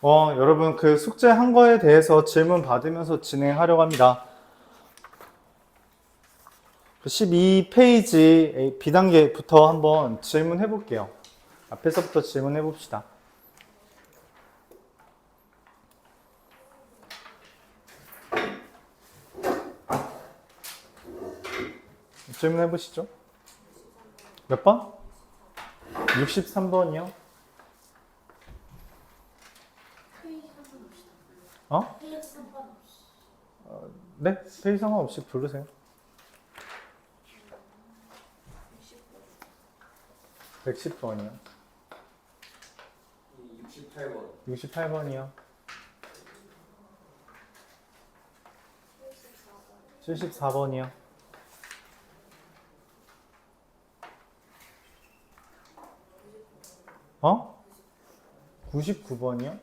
여러분 그 숙제 한 거에 대해서 질문 받으면서 진행하려고 합니다. 12페이지 B단계부터 한번 질문해 볼게요. 앞에서부터 질문해 봅시다. 질문해 보시죠. 몇 번? 63번이요. 어? 네, 페이지 상관없이 부르세요. 110번이요. 68번. 68번이요. 74번이요. 99번이요?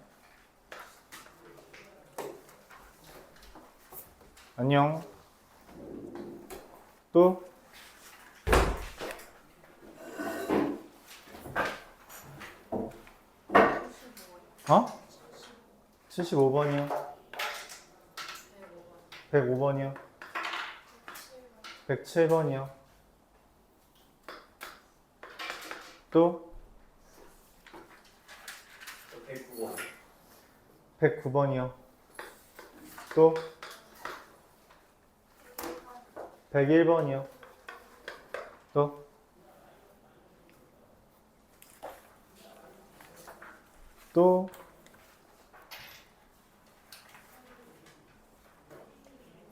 안녕. 또? 75번이요? 105번이요? 107번이요? 또? 109번. 109번이요? 또? 101번이요? 또? 또?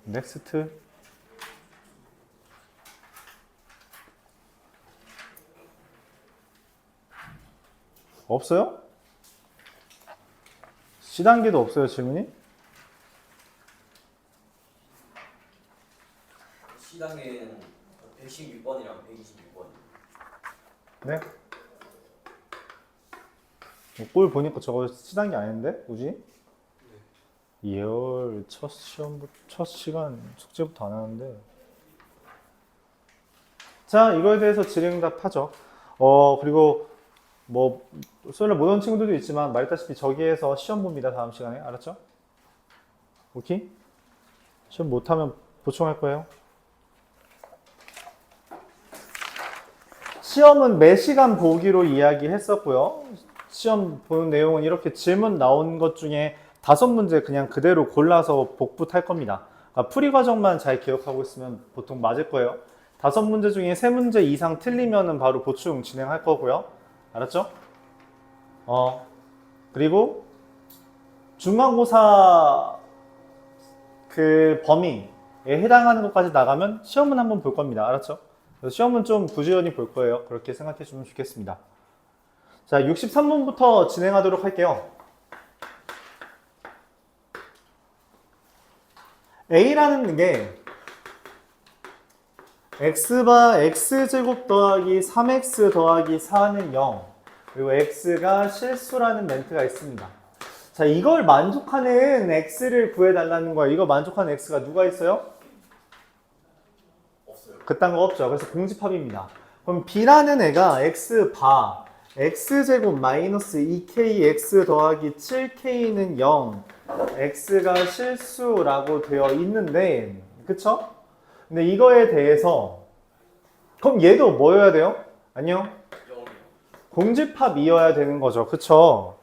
넥스트? 없어요? C단계도 없어요, 질문이? C단계는 116번이랑 126번. 네? 꼴 보니까 저거 C단계 아닌데? 뭐지? 예열 첫 시간 숙제부터 안 하는데. 자, 이거에 대해서 질의응답 하죠. 그리고 뭐 수요일에 못 온 친구들도 있지만 말했다시피 저기에서 시험 봅니다. 다음 시간에. 알았죠? 오케이? 시험 못하면 보충할 거예요. 시험은 매 시간 보기로 이야기했었고요. 시험 보는 내용은 이렇게 질문 나온 것 중에 5문제 그냥 그대로 골라서 복부 탈 겁니다. 그러니까 풀이 과정만 잘 기억하고 있으면 보통 맞을 거예요. 5문제 중에 3문제 이상 틀리면은 바로 보충 진행할 거고요. 알았죠? 그리고 중간고사 그 범위에 해당하는 것까지 나가면 시험은 한번 볼 겁니다. 알았죠? 그래서 시험은 좀 부지런히 볼 거예요. 그렇게 생각해 주면 좋겠습니다. 자, 63문부터 진행하도록 할게요. A라는 게 x바 x제곱 더하기 3x 더하기 4는 0 그리고 x가 실수라는 멘트가 있습니다. 자, 이걸 만족하는 x를 구해달라는 거예요. 이거 만족하는 x가 누가 있어요? 없어요. 그딴 거 없죠. 그래서 공집합입니다. 그럼 b라는 애가 x바 x제곱 마이너스 2kx 더하기 7k는 0 x가 실수라고 되어 있는데 그쵸? 근데 이거에 대해서 그럼 얘도 뭐여야 돼요? 안녕? 0이요. 공집합이어야 되는 거죠. 그쵸?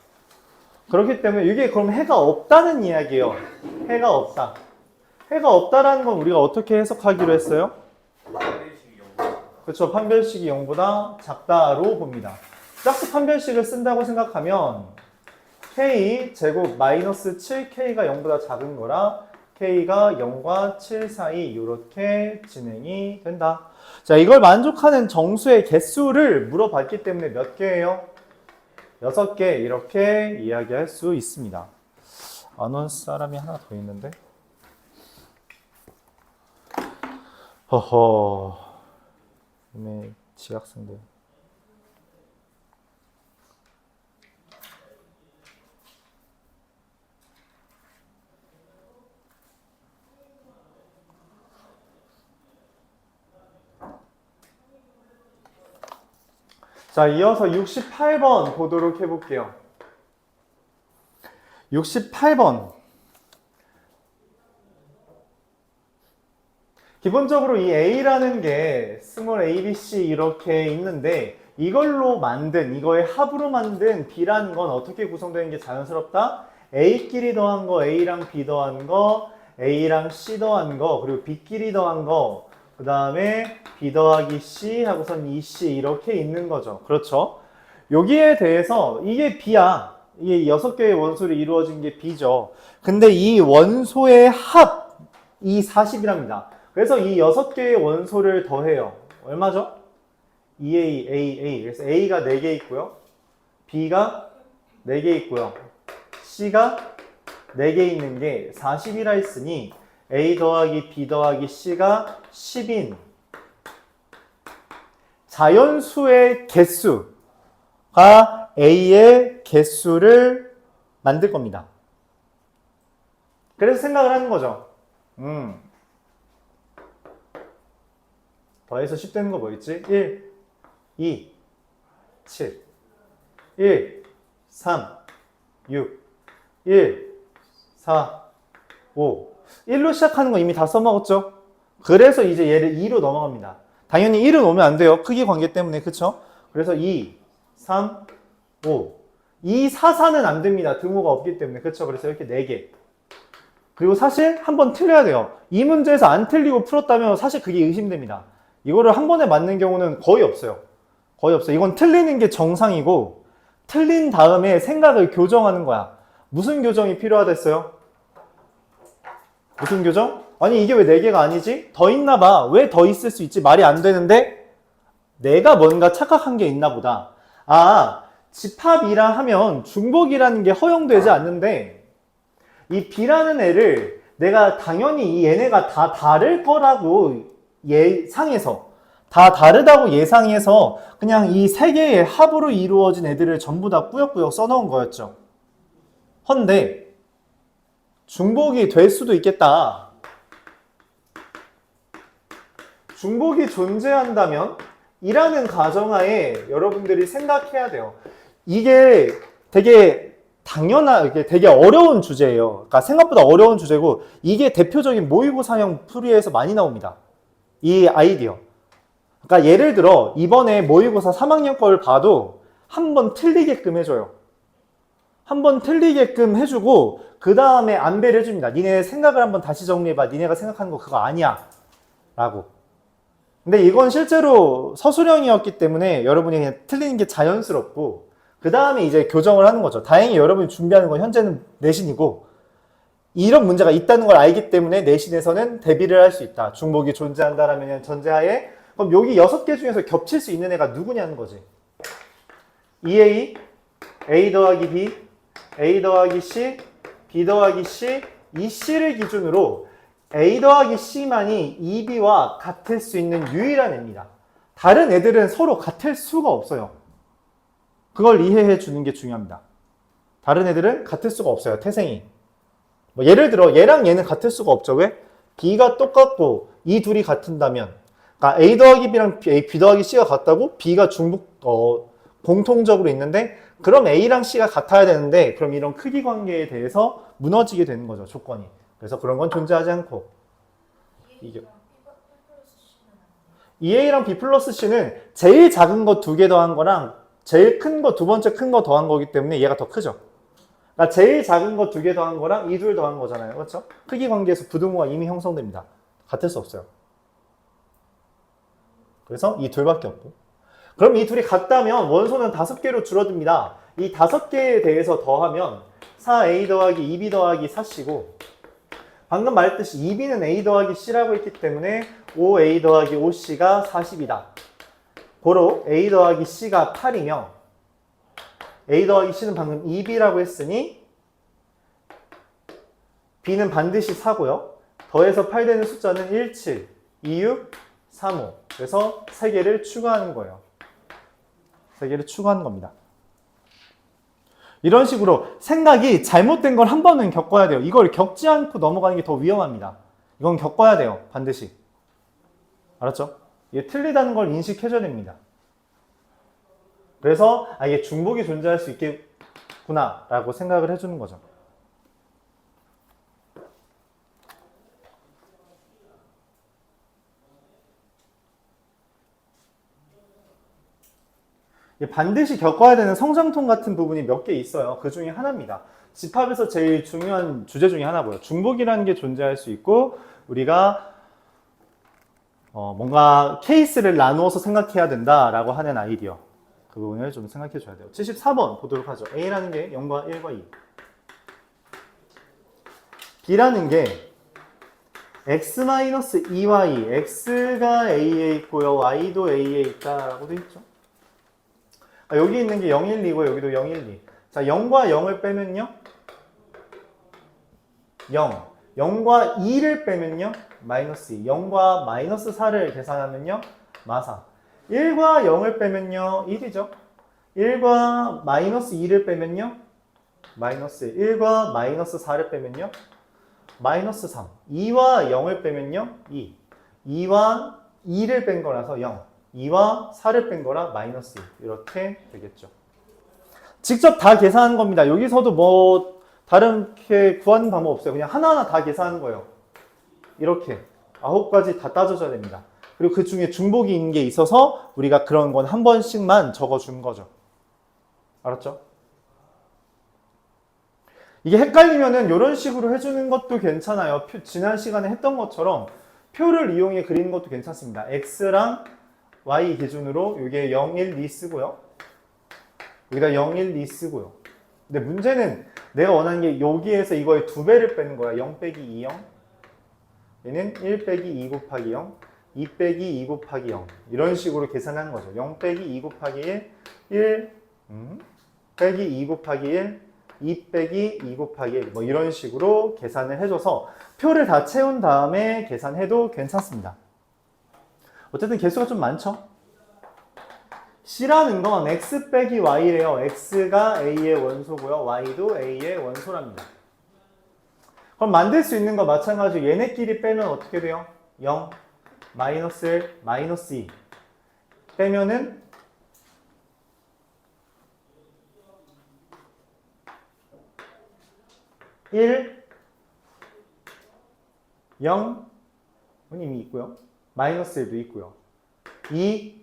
그렇기 때문에 이게 그럼 해가 없다는 이야기예요. 해가 없다. 해가 없다라는 건 우리가 어떻게 해석하기로 했어요? 판별식이 0. 그쵸? 판별식이 0보다 작다로 봅니다. 짝수 판별식을 쓴다고 생각하면 k 제곱 마이너스 7k가 0보다 작은 거라 k가 0과 7 사이 이렇게 진행이 된다. 자, 이걸 만족하는 정수의 개수를 물어봤기 때문에 몇 개예요? 6개 이렇게 이야기할 수 있습니다. 안 온 사람이 하나 더 있는데 허허 이미 지학생들 자, 이어서 68번 보도록 해볼게요. 68번. 기본적으로 이 A라는 게 스몰 ABC 이렇게 있는데 이걸로 만든, 이거의 합으로 만든 B라는 건 어떻게 구성되는 게 자연스럽다? A끼리 더한 거, A랑 B 더한 거, A랑 C 더한 거, 그리고 B끼리 더한 거, 그 다음에 B 더하기 C 하고선 2C 이렇게 있는 거죠. 그렇죠? 여기에 대해서 이게 B야. 이게 6개의 원소로 이루어진 게 B죠. 근데 이 원소의 합이 40이랍니다. 그래서 이 6개의 원소를 더해요. 얼마죠? 2A, A. 그래서 A가 4개 있고요. B가 4개 있고요. C가 4개 있는 게 40이라 했으니 A 더하기 B 더하기 C가 10인 자연수의 개수가 A의 개수를 만들 겁니다. 그래서 생각을 하는 거죠. 더해서 10 되는 거 뭐 있지? 1, 2, 7, 1, 3, 6, 1, 4, 5. 1로 시작하는 거 이미 다 써먹었죠? 그래서 이제 얘를 2로 넘어갑니다. 당연히 1은 오면 안 돼요. 크기 관계 때문에. 그쵸? 그래서 2, 3, 5. 2, 4, 4는 안 됩니다. 등호가 없기 때문에. 그쵸? 그래서 이렇게 4개. 그리고 사실 한 번 틀려야 돼요. 이 문제에서 안 틀리고 풀었다면 사실 그게 의심됩니다. 이거를 한 번에 맞는 경우는 거의 없어요. 거의 없어요. 이건 틀리는 게 정상이고 틀린 다음에 생각을 교정하는 거야. 무슨 교정이 필요하댔어요? 무슨 교정? 아니 이게 왜 4개가 아니지? 더 있나 봐. 왜 더 있을 수 있지? 말이 안 되는데 내가 뭔가 착각한 게 있나 보다. 아, 집합이라 하면 중복이라는 게 허용되지 않는데 이 B라는 애를 내가 당연히 이 얘네가 다 다를 거라고 예상해서 다 다르다고 예상해서 그냥 이 3개의 합으로 이루어진 애들을 전부 다 꾸역꾸역 써놓은 거였죠. 헌데 중복이 될 수도 있겠다. 중복이 존재한다면 이라는 가정하에 여러분들이 생각해야 돼요. 이게 되게 이게 되게 어려운 주제예요. 그러니까 생각보다 어려운 주제고 이게 대표적인 모의고사형 풀이에서 많이 나옵니다. 이 아이디어. 그러니까 예를 들어 이번에 모의고사 3학년 걸 봐도 한 번 틀리게끔 해줘요. 한 번 틀리게끔 해주고 그 다음에 안배를 해줍니다. 니네 생각을 한번 다시 정리해봐. 니네가 생각하는 거 그거 아니야. 라고. 근데 이건 실제로 서술형이었기 때문에 여러분이 그냥 틀리는 게 자연스럽고 그 다음에 이제 교정을 하는 거죠. 다행히 여러분이 준비하는 건 현재는 내신이고 이런 문제가 있다는 걸 알기 때문에 내신에서는 대비를 할 수 있다. 중복이 존재한다라면 전제하에 그럼 여기 6개 중에서 겹칠 수 있는 애가 누구냐는 거지. 2A, A 더하기 B, A 더하기 C, B 더하기 C, 이 C를 기준으로 A 더하기 C만이 2B와 같을 수 있는 유일한 애입니다. 다른 애들은 서로 같을 수가 없어요. 그걸 이해해 주는 게 중요합니다. 다른 애들은 같을 수가 없어요. 태생이. 뭐 예를 들어 얘랑 얘는 같을 수가 없죠. 왜? B가 똑같고 이 둘이 같은다면 그러니까 A 더하기 B랑 B 더하기 C가 같다고 B가 공통적으로 있는데 그럼 A랑 C가 같아야 되는데 그럼 이런 크기 관계에 대해서 무너지게 되는 거죠. 조건이. 그래서 그런 건 존재하지 않고 이게 EA랑 B 플러스 C는 제일 작은 거 2개 더한 거랑 제일 큰 거 2번째 큰 거 더한 거기 때문에 얘가 더 크죠. 그러니까 제일 작은 거 2개 더한 거랑 이 둘 더한 거잖아요. 그렇죠? 크기 관계에서 부등호가 이미 형성됩니다. 같을 수 없어요. 그래서 이 둘밖에 없고. 그럼 이 둘이 같다면 원소는 5개로 줄어듭니다. 이 5개에 대해서 더하면 4A 더하기 2B 더하기 4C고 방금 말했듯이 2B는 A 더하기 C라고 했기 때문에 5A 더하기 5C가 40이다. 고로 A 더하기 C가 8이며 A 더하기 C는 방금 2B라고 했으니 B는 반드시 4고요. 더해서 8 되는 숫자는 1, 7, 2, 6, 3, 5. 그래서 3개를 추가하는 거예요. 3개를 추가하는 겁니다. 이런 식으로 생각이 잘못된 걸 한 번은 겪어야 돼요. 이걸 겪지 않고 넘어가는 게 더 위험합니다. 이건 겪어야 돼요. 반드시. 알았죠? 이게 틀리다는 걸 인식해줘야 됩니다. 그래서 이게 중복이 존재할 수 있겠구나 라고 생각을 해주는 거죠. 반드시 겪어야 되는 성장통 같은 부분이 몇 개 있어요. 그 중에 하나입니다. 집합에서 제일 중요한 주제 중에 하나고요. 중복이라는 게 존재할 수 있고 우리가 뭔가 케이스를 나누어서 생각해야 된다라고 하는 아이디어. 그 부분을 좀 생각해 줘야 돼요. 74번 보도록 하죠. A라는 게 0과 1과 2. B라는 게 x-2y, x가 A에 있고요. y도 A에 있다라고 되어 있죠. 여기 있는 게 0, 1, 2고 여기도 0, 1, 2. 자, 0과 0을 빼면요. 0. 0과 2를 빼면요. 마이너스 2. 0과 마이너스 4를 계산하면요. 마사. 1과 0을 빼면요. 1이죠. 1과 마이너스 2를 빼면요. 마이너스 1. 1과 마이너스 4를 빼면요. 마이너스 3. 2와 0을 빼면요. 2. 2와 2를 뺀 거라서 0. 2와 4를 뺀 거라 마이너스 2. 이렇게 되겠죠. 직접 다 계산한 겁니다. 여기서도 뭐 다른게 구하는 방법 없어요. 그냥 하나하나 다 계산하는 거예요. 이렇게 9가지 다 따져줘야 됩니다. 그리고 그 중에 중복이 있는 게 있어서 우리가 그런 건 한 번씩만 적어준 거죠. 알았죠? 이게 헷갈리면은 이런 식으로 해주는 것도 괜찮아요. 지난 시간에 했던 것처럼 표를 이용해 그리는 것도 괜찮습니다. x랑 y 기준으로 이게 0, 1, 2 쓰고요. 여기다 0, 1, 2 쓰고요. 근데 문제는 내가 원하는 게 여기에서 이거의 2배를 빼는 거야. 0 빼기 2, 0. 얘는 1 빼기 2 곱하기 0. 2 빼기 2 곱하기 0. 이런 식으로 계산하는 거죠. 0 빼기 2 곱하기 1. 1 빼기 2 곱하기 1. 2 빼기 2 곱하기 1. 뭐 이런 식으로 계산을 해줘서 표를 다 채운 다음에 계산해도 괜찮습니다. 어쨌든 개수가 좀 많죠? C라는 건 x 빼기 y래요. x가 a의 원소고요. y도 a의 원소랍니다. 그럼 만들 수 있는 거 마찬가지로 얘네끼리 빼면 어떻게 돼요? 0, 마이너스 1, 마이너스 2 빼면은 1, 0, 이미 있고요. 마이너스 1도 있고요. 2,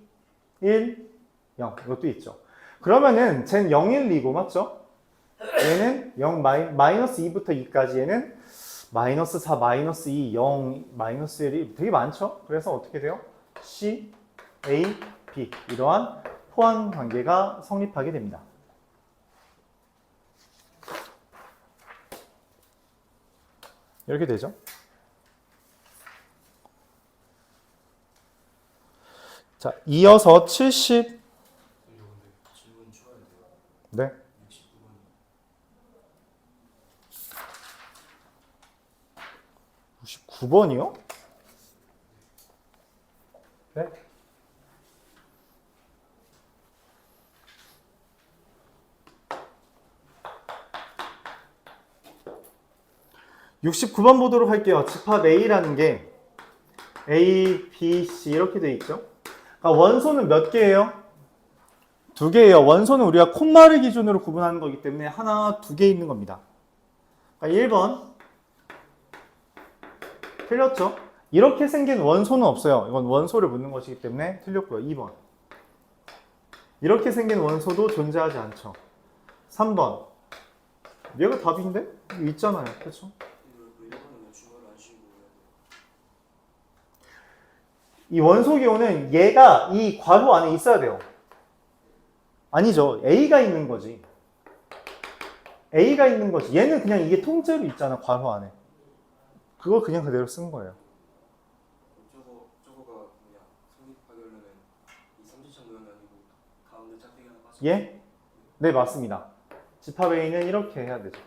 1, 0 이것도 있죠. 그러면은 쟤는 0, 1, 2고 맞죠? 얘는 0, 마이너스 2부터 2까지 얘는 마이너스 4, 마이너스 2, 0, 마이너스 1이 되게 많죠? 그래서 어떻게 돼요? C, A, B 이러한 포함 관계가 성립하게 됩니다. 이렇게 되죠. 자, 이어서 70. 질문 추가해도 돼요? 네. 69번이요? 네. (69번) 보도록 할게요. 집합 A라는 게 A, B, C 이렇게 돼 있죠. 그러니까 원소는 몇 개예요? 2개예요. 원소는 우리가 콤마를 기준으로 구분하는 거기 때문에 하나, 2개 있는 겁니다. 그러니까 1번 틀렸죠? 이렇게 생긴 원소는 없어요. 이건 원소를 묻는 것이기 때문에 틀렸고요. 2번 이렇게 생긴 원소도 존재하지 않죠. 3번 얘가 답인데? 이거 있잖아요. 그렇죠? 이 원소 기호는 얘가 이 괄호 안에 있어야 돼요. 아니죠. A가 있는 거지. A가 있는 거지. 얘는 그냥 이게 통째로 있잖아. 괄호 안에. 그거 그냥 그대로 쓴 거예요. 저거가 뭐냐 성립하려면은 이 삼지창 모양이 아니고 가운데 짝대기 하나 빠져. 예? 네, 맞습니다. 집합 A는 이렇게 해야 되죠.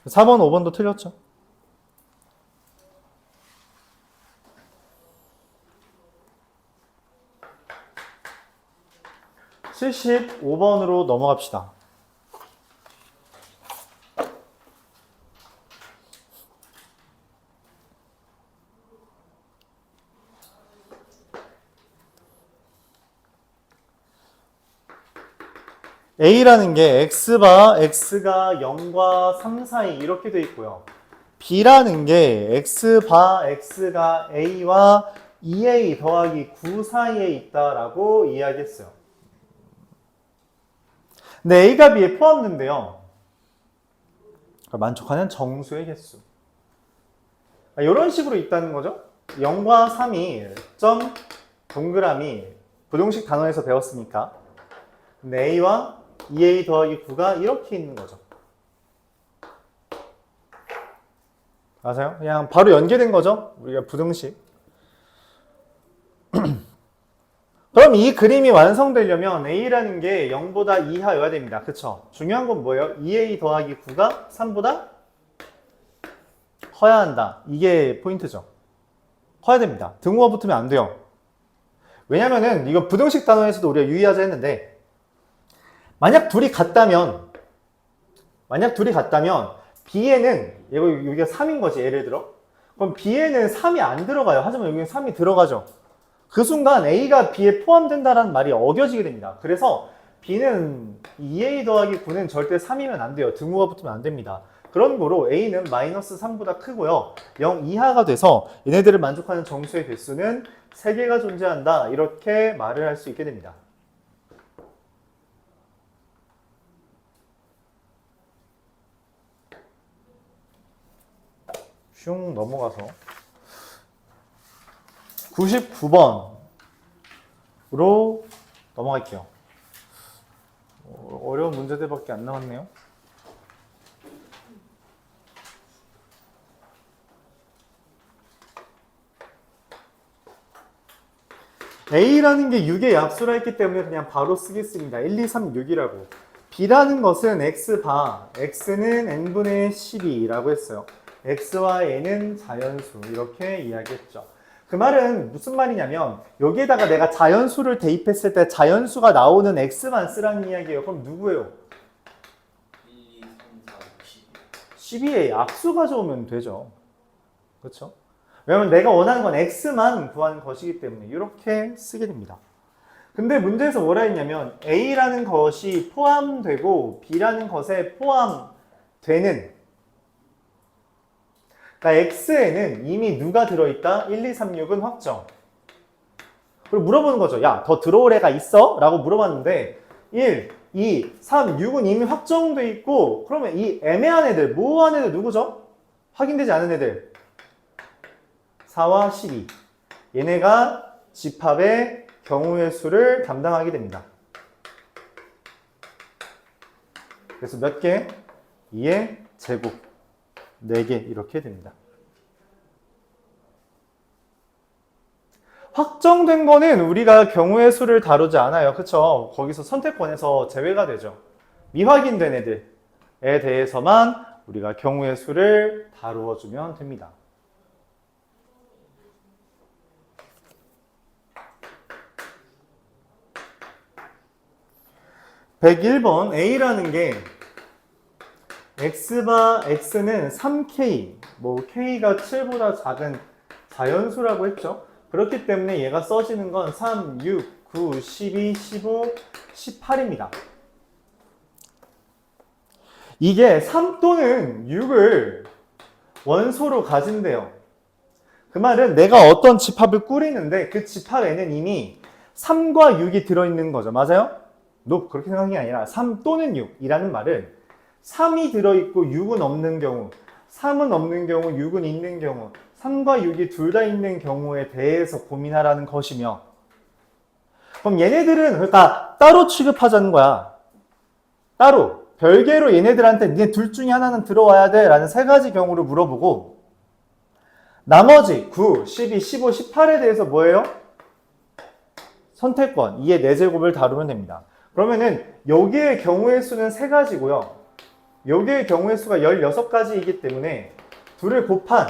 4번, 5번도 틀렸죠? (75번으로) 넘어갑시다. A라는 게 X가 0과 3 사이 이렇게 돼 있고요. B라는 게 X가 A와 2a 더하기 9 사이에 있다라고 이야기했어요. 근데 a가 b에 포함된대요. 만족하는 정수의 개수. 이런 식으로 있다는 거죠. 0과 3이 점 동그라미 부동식 단원에서 배웠으니까. 근데 a와 2a 더하기 9가 이렇게 있는 거죠. 맞아요? 그냥 바로 연계된 거죠. 우리가 부등식. 그럼 이 그림이 완성되려면 a라는 게 0보다 이하여야 됩니다. 그쵸? 중요한 건 뭐예요? 2a 더하기 9가 3보다 커야 한다. 이게 포인트죠. 커야 됩니다. 등호가 붙으면 안 돼요. 왜냐면은 이거 부등식 단원에서도 우리가 유의하자 했는데 만약 둘이 같다면 B에는 여기가 3인 거지, 예를 들어. 그럼 B에는 3이 안 들어가요. 하지만 여기는 3이 들어가죠. 그 순간 A가 B에 포함된다는 말이 어겨지게 됩니다. 그래서 B는 2A 더하기 9는 절대 3이면 안 돼요. 등호가 붙으면 안 됩니다. 그런 거로 A는 마이너스 3보다 크고요. 0 이하가 돼서 얘네들을 만족하는 정수의 개수는 3개가 존재한다. 이렇게 말을 할 수 있게 됩니다. 슝 넘어가서 99번으로 넘어갈게요. 어려운 문제들밖에 안 나왔네요. A라는 게 6의 약수라 했기 때문에 그냥 바로 쓰겠습니다. 1, 2, 3, 6이라고. B라는 것은 X바, X는 N분의 12라고 했어요. X와 N은 자연수, 이렇게 이야기했죠. 그 말은 무슨 말이냐면 여기에다가 내가 자연수를 대입했을 때 자연수가 나오는 X만 쓰라는 이야기예요. 그럼 누구예요? 1, 2, 3, 4, 5, 12의 약수 가져오면 되죠. 그렇죠? 왜냐면 내가 원하는 건 X만 구하는 것이기 때문에 이렇게 쓰게 됩니다. 근데 문제에서 뭐라 했냐면 A라는 것이 포함되고 B라는 것에 포함되는, 그러니까 X에는 이미 누가 들어있다? 1, 2, 3, 6은 확정. 그리고 물어보는 거죠. 야, 더 들어올 애가 있어? 라고 물어봤는데 1, 2, 3, 6은 이미 확정돼 있고, 그러면 이 애매한 애들, 모호한 애들 누구죠? 확인되지 않은 애들 4와 12. 얘네가 집합의 경우의 수를 담당하게 됩니다. 그래서 몇 개? 2의 제곱 4개 이렇게 됩니다. 확정된 거는 우리가 경우의 수를 다루지 않아요. 그쵸? 거기서 선택권에서 제외가 되죠. 미확인된 애들에 대해서만 우리가 경우의 수를 다루어 주면 됩니다. (101번) A라는 게 X바 X는 3K, 뭐 K가 7보다 작은 자연수라고 했죠. 그렇기 때문에 얘가 써지는 건 3, 6, 9, 12, 15, 18입니다. 이게 3 또는 6을 원소로 가진대요. 그 말은 내가 어떤 집합을 꾸리는데 그 집합에는 이미 3과 6이 들어있는 거죠. 맞아요? 너 그렇게 생각하는 게 아니라 3 또는 6이라는 말은 3이 들어있고 6은 없는 경우, 3은 없는 경우, 6은 있는 경우, 3과 6이 둘 다 있는 경우에 대해서 고민하라는 것이며, 그럼 얘네들은 그러니까 따로 취급하자는 거야. 따로 별개로 얘네들한테 니네 둘 중에 하나는 들어와야 돼 라는 3가지 경우를 물어보고, 나머지 9, 12, 15, 18에 대해서 뭐예요? 선택권 2의 4제곱을 다루면 됩니다. 그러면은 여기의 경우의 수는 3가지고요. 여기의 경우의 수가 16가지이기 때문에 둘을 곱한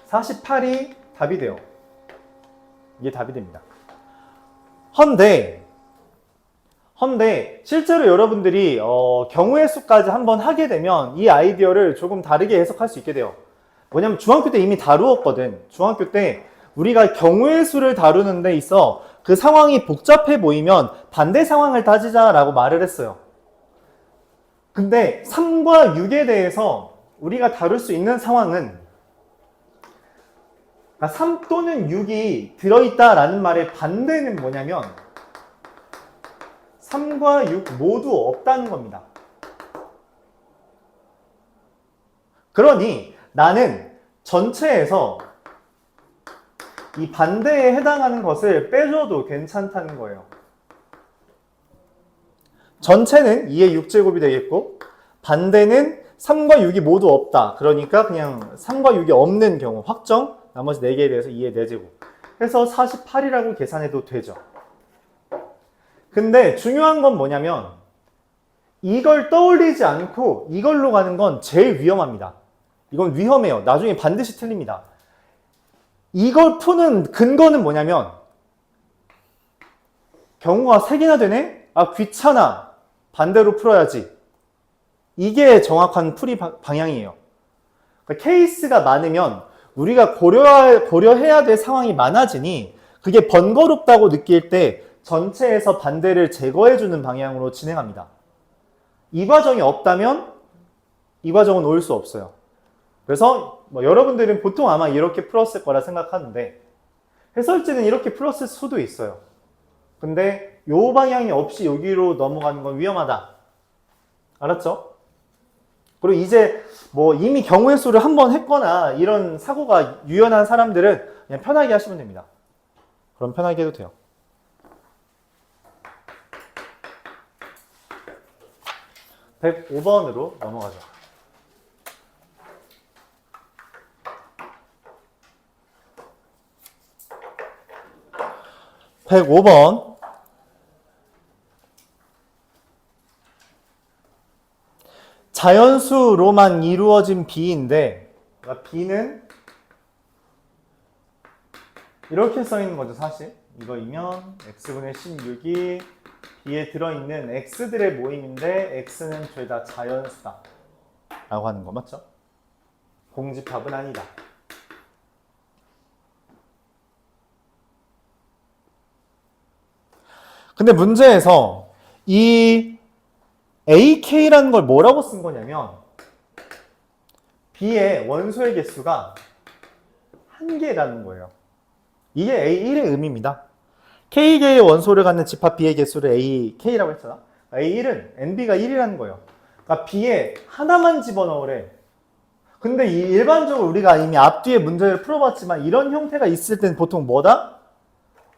48이 답이 돼요. 이게 답이 됩니다. 헌데 실제로 여러분들이 경우의 수까지 한번 하게 되면 이 아이디어를 조금 다르게 해석할 수 있게 돼요. 뭐냐면 중학교 때 이미 다루었거든. 중학교 때 우리가 경우의 수를 다루는 데 있어 그 상황이 복잡해 보이면 반대 상황을 따지자라고 말을 했어요. 근데 3과 6에 대해서 우리가 다룰 수 있는 상황은 그러니까 3 또는 6이 들어있다라는 말의 반대는 뭐냐면 3과 6 모두 없다는 겁니다. 그러니 나는 전체에서 이 반대에 해당하는 것을 빼줘도 괜찮다는 거예요. 전체는 2의 6제곱이 되겠고 반대는 3과 6이 모두 없다. 그러니까 그냥 3과 6이 없는 경우 확정, 나머지 4개에 대해서 2의 4제곱 해서 48이라고 계산해도 되죠. 근데 중요한 건 뭐냐면 이걸 떠올리지 않고 이걸로 가는 건 제일 위험합니다. 이건 위험해요. 나중에 반드시 틀립니다. 이걸 푸는 근거는 뭐냐면 경우가 3개나 되네? 아 귀찮아. 반대로 풀어야지. 이게 정확한 풀이 방향이에요. 그러니까 케이스가 많으면 우리가 고려해야 될 상황이 많아지니 그게 번거롭다고 느낄 때 전체에서 반대를 제거해주는 방향으로 진행합니다. 이 과정이 없다면 이 과정은 올 수 없어요. 그래서 여러분들은 보통 아마 이렇게 풀었을 거라 생각하는데 해설지는 이렇게 풀었을 수도 있어요. 근데 요 방향이 없이 여기로 넘어가는 건 위험하다. 알았죠? 그리고 이제 이미 경우의 수를 한 번 했거나 이런 사고가 유연한 사람들은 그냥 편하게 하시면 됩니다. 그럼 편하게 해도 돼요. (105번으로) 넘어가죠. (105번) 자연수로만 이루어진 B인데 B는 이렇게 써있는 거죠. 사실 이거이면 x분의 16이 B에 들어있는 x들의 모임인데 x는 죄다 자연수다 라고 하는 거 맞죠? 공집합은 아니다. 근데 문제에서 이 AK라는 걸 뭐라고 쓴 거냐면 B의 원소의 개수가 1개라는 거예요. 이게 A1의 의미입니다. K개의 원소를 갖는 집합 B의 개수를 AK라고 했잖아. A1은 NB가 1이라는 거예요. 그러니까 B에 하나만 집어넣으래. 근데 일반적으로 우리가 이미 앞뒤에 문제를 풀어봤지만 이런 형태가 있을 땐 보통 뭐다?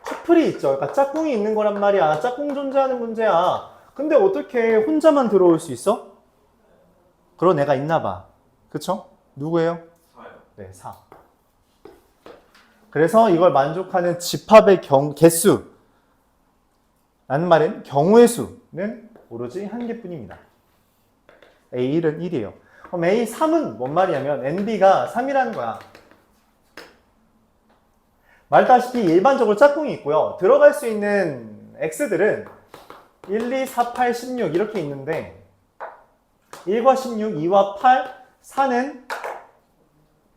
커플이 있죠. 그러니까 짝꿍이 있는 거란 말이야. 짝꿍 존재하는 문제야. 근데 어떻게 혼자만 들어올 수 있어? 그런 애가 있나 봐. 그쵸? 누구예요? 4요. 네, 4. 그래서 이걸 만족하는 집합의 개수 라는 말은 경우의 수는 오로지 1개뿐입니다. A1은 1이에요. 그럼 A3은 뭔 말이냐면 NB가 3이라는 거야. 말다시피 일반적으로 짝꿍이 있고요. 들어갈 수 있는 X들은 1, 2, 4, 8, 16 이렇게 있는데 1과 16, 2와 8, 4는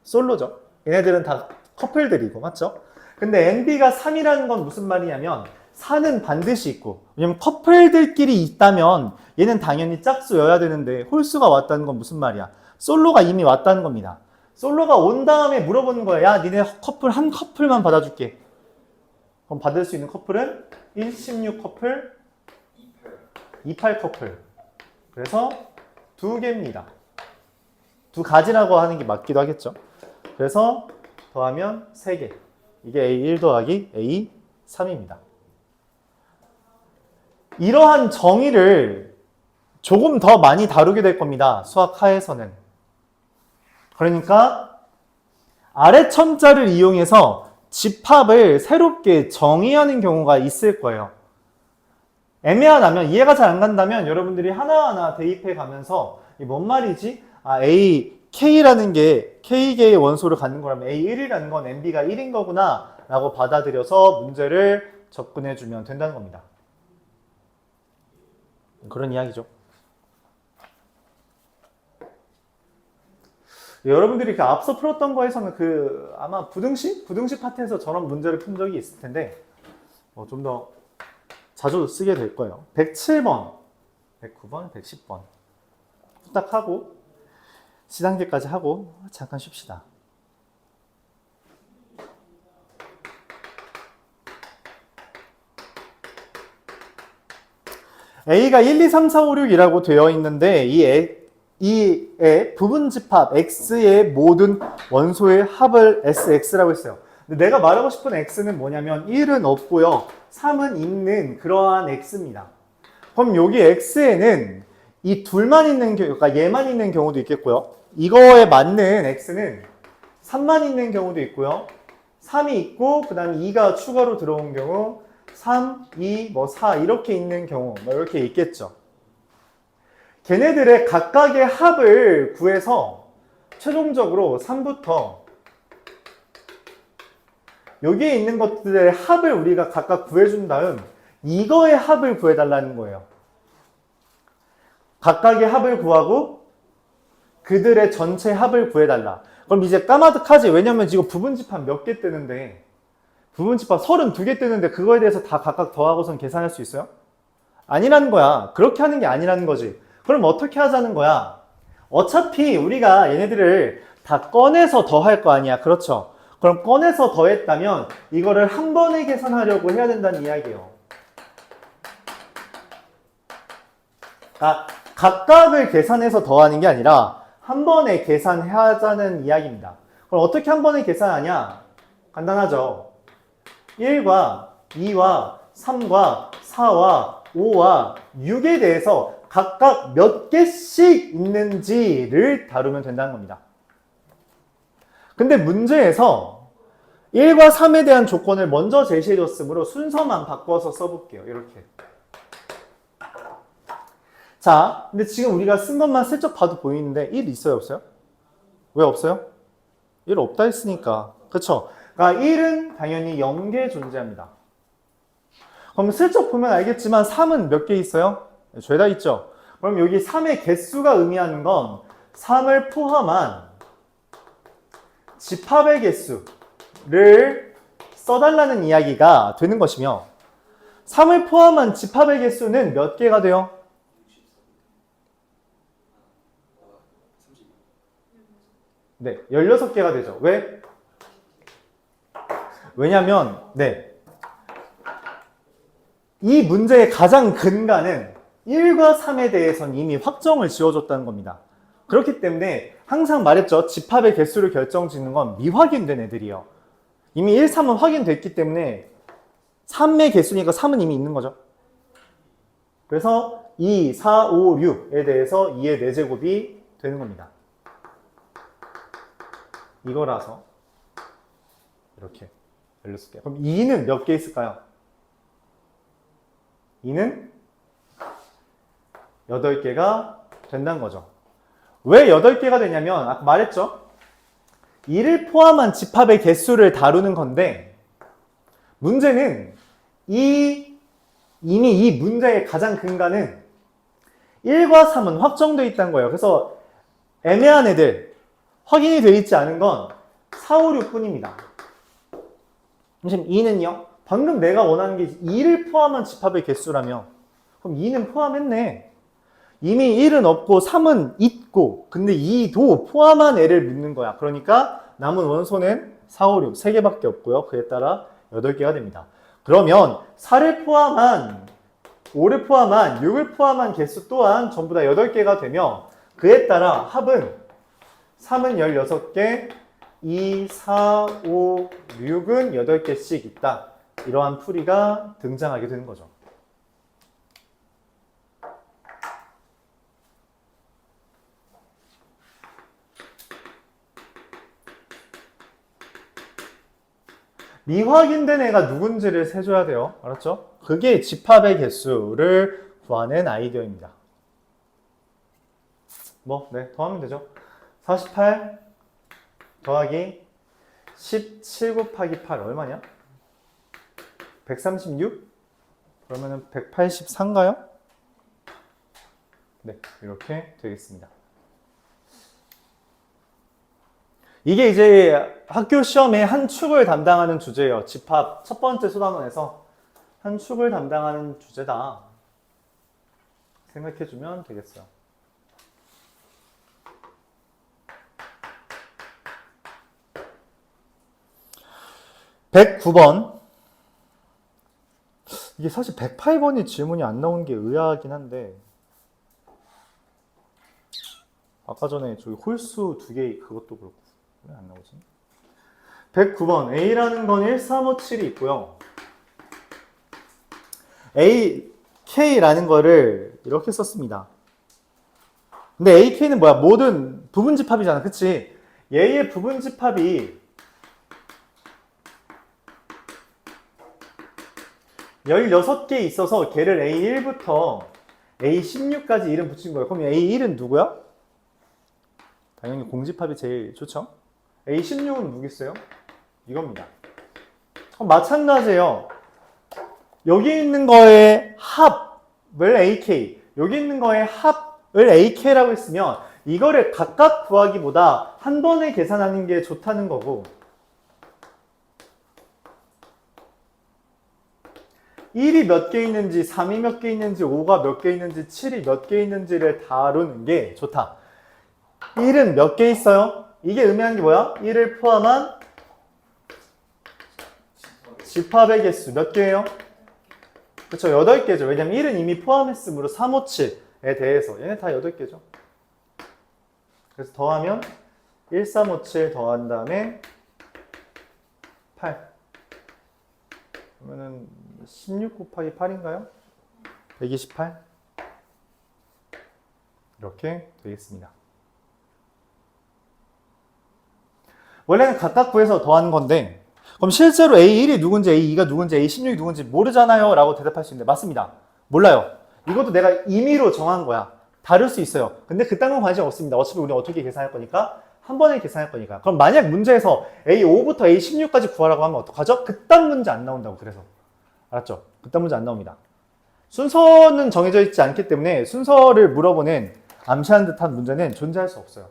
솔로죠. 얘네들은 다 커플들이고 맞죠? 근데 NB가 3이라는 건 무슨 말이냐면 4는 반드시 있고 왜냐면 커플들끼리 있다면 얘는 당연히 짝수여야 되는데 홀수가 왔다는 건 무슨 말이야? 솔로가 이미 왔다는 겁니다. 솔로가 온 다음에 물어보는 거야. 야, 니네 커플 한 커플만 받아줄게. 그럼 받을 수 있는 커플은 1, 16 커플, 28 커플. 그래서 2개입니다. 2가지라고 하는 게 맞기도 하겠죠. 그래서 더하면 3개. 이게 A1 더하기 A3입니다. 이러한 정의를 조금 더 많이 다루게 될 겁니다. 수학 하에서는. 그러니까 아래 첨자를 이용해서 집합을 새롭게 정의하는 경우가 있을 거예요. 애매하다면, 이해가 잘 안 간다면 여러분들이 하나하나 대입해 가면서 이게 뭔 말이지? K라는 게 K개의 원소를 갖는 거라면 A1이라는 건 NB가 1인 거구나 라고 받아들여서 문제를 접근해 주면 된다는 겁니다. 그런 이야기죠. 여러분들이 앞서 풀었던 거에서는 아마 부등식 파트에서 저런 문제를 푼 적이 있을 텐데 좀 더 자주 쓰게 될 거예요. 107번, 109번, 110번 후딱 하고 시단계까지 하고 잠깐 쉽시다. A가 1, 2, 3, 4, 5, 6이라고 되어 있는데 이의 부분집합 X의 모든 원소의 합을 SX라고 했어요. 근데 내가 말하고 싶은 X는 뭐냐면 1은 없고요. 3은 있는 그러한 X입니다. 그럼 여기 X에는 이 둘만 있는 경우, 그러니까 얘만 있는 경우도 있겠고요. 이거에 맞는 X는 3만 있는 경우도 있고요. 3이 있고 그 다음에 2가 추가로 들어온 경우 3, 2, 4 이렇게 있는 경우 이렇게 있겠죠. 걔네들의 각각의 합을 구해서 최종적으로 3부터 여기에 있는 것들의 합을 우리가 각각 구해준 다음 이거의 합을 구해달라는 거예요. 각각의 합을 구하고 그들의 전체 합을 구해달라. 그럼 이제 까마득하지. 왜냐면 지금 부분집합 몇 개 뜨는데 부분집합 32개 뜨는데 그거에 대해서 다 각각 더하고선 계산할 수 있어요? 아니라는 거야. 그렇게 하는 게 아니라는 거지. 그럼 어떻게 하자는 거야? 어차피 우리가 얘네들을 다 꺼내서 더할 거 아니야. 그렇죠? 그럼 꺼내서 더했다면 이거를 한 번에 계산하려고 해야 된다는 이야기예요. 각각을 계산해서 더하는 게 아니라 한 번에 계산하자는 이야기입니다. 그럼 어떻게 한 번에 계산하냐? 간단하죠. 1과 2와 3과 4와 5와 6에 대해서 각각 몇 개씩 있는지를 다루면 된다는 겁니다. 근데 문제에서 1과 3에 대한 조건을 먼저 제시해줬으므로 순서만 바꿔서 써볼게요. 이렇게. 자, 근데 지금 우리가 쓴 것만 슬쩍 봐도 보이는데 1 있어요, 없어요? 왜 없어요? 1 없다 했으니까. 그쵸? 그러니까 1은 당연히 0개 존재합니다. 그럼 슬쩍 보면 알겠지만 3은 몇 개 있어요? 죄다 있죠? 그럼 여기 3의 개수가 의미하는 건 3을 포함한 집합의 개수를 써달라는 이야기가 되는 것이며 3을 포함한 집합의 개수는 몇 개가 돼요? 32. 네, 16개가 되죠. 왜? 왜냐면 이 문제의 가장 근간은 1과 3에 대해서는 이미 확정을 지어줬다는 겁니다. 그렇기 때문에 항상 말했죠. 집합의 개수를 결정짓는 건 미확인된 애들이에요. 이미 1, 3은 확인됐기 때문에 3의 개수니까 3은 이미 있는 거죠. 그래서 2, 4, 5, 6에 대해서 2의 4제곱이 되는 겁니다. 이거라서 이렇게 16개. 그럼 2는 몇 개 있을까요? 2는 8개가 된다는 거죠. 왜 8개가 되냐면 아까 말했죠. 2를 포함한 집합의 개수를 다루는 건데 문제는 이미 이 문제의 가장 근간은 1과 3은 확정되어 있다는 거예요. 그래서 애매한 애들, 확인이 되어 있지 않은 건 4, 5, 6뿐입니다. 지금 2는요? 방금 내가 원하는 게 2를 포함한 집합의 개수라며 그럼 2는 포함했네. 이미 1은 없고 3은 있고 근데 2도 포함한 애를 묻는 거야. 그러니까 남은 원소는 4, 5, 6 3개밖에 없고요. 그에 따라 8개가 됩니다. 그러면 4를 포함한 5를 포함한 6을 포함한 개수 또한 전부 다 8개가 되며 그에 따라 합은 3은 16개, 2, 4, 5, 6은 8개씩 있다. 이러한 풀이가 등장하게 되는 거죠. 미확인된 애가 누군지를 세줘야 돼요. 알았죠? 그게 집합의 개수를 구하는 아이디어입니다. 더하면 되죠. 48 더하기 17 곱하기 8 얼마냐? 136? 그러면은 184인가요? 네, 이렇게 되겠습니다. 이게 이제 학교 시험의 한 축을 담당하는 주제예요. 집합 첫 번째 소단원에서 한 축을 담당하는 주제다. 생각해주면 되겠어요. (109번) 이게 사실 108번이 질문이 안 나온 게 의아하긴 한데 아까 전에 저기 홀수 2개 그것도 그렇고 왜 안 나오지? 109번 A라는 건 1357이 있고요. A, K라는 거를 이렇게 썼습니다. 근데 AK는 뭐야? 모든 부분집합이잖아. 그치? 얘의 부분집합이 16개 있어서 걔를 A1부터 A16까지 이름 붙인 거예요. 그럼 A1은 누구야? 당연히 공집합이 제일 좋죠. A16은 누구겠어요? 이겁니다. 그럼 마찬가지예요. 여기 있는 거의 합을 AK, 여기 있는 거의 합을 AK라고 했으면 이거를 각각 구하기보다 한 번에 계산하는 게 좋다는 거고 1이 몇 개 있는지, 3이 몇 개 있는지, 5가 몇 개 있는지, 7이 몇 개 있는지를 다루는 게 좋다. 1은 몇 개 있어요? 이게 의미하는 게 뭐야? 1을 포함한 집합의 개수 몇 개예요? 그쵸, 8개죠. 왜냐면 1은 이미 포함했으므로 357에 대해서 얘네 다 8개죠. 그래서 더하면 1357 더한 다음에 8 그러면은 16 곱하기 8인가요? 128 이렇게 되겠습니다. 원래는 각각 구해서 더하는 건데 그럼 실제로 A1이 누군지 A2가 누군지 A16이 누군지 모르잖아요 라고 대답할 수 있는데 맞습니다. 몰라요. 이것도 내가 임의로 정한 거야. 다를 수 있어요. 근데 그딴 건 관심 없습니다. 어차피 우리 어떻게 계산할 거니까 한 번에 계산할 거니까. 그럼 만약 문제에서 A5부터 A16까지 구하라고 하면 어떡하죠? 그딴 문제 안 나온다고. 그래서 알았죠? 그딴 문제 안 나옵니다. 순서는 정해져 있지 않기 때문에 순서를 물어보는 암시한 듯한 문제는 존재할 수 없어요.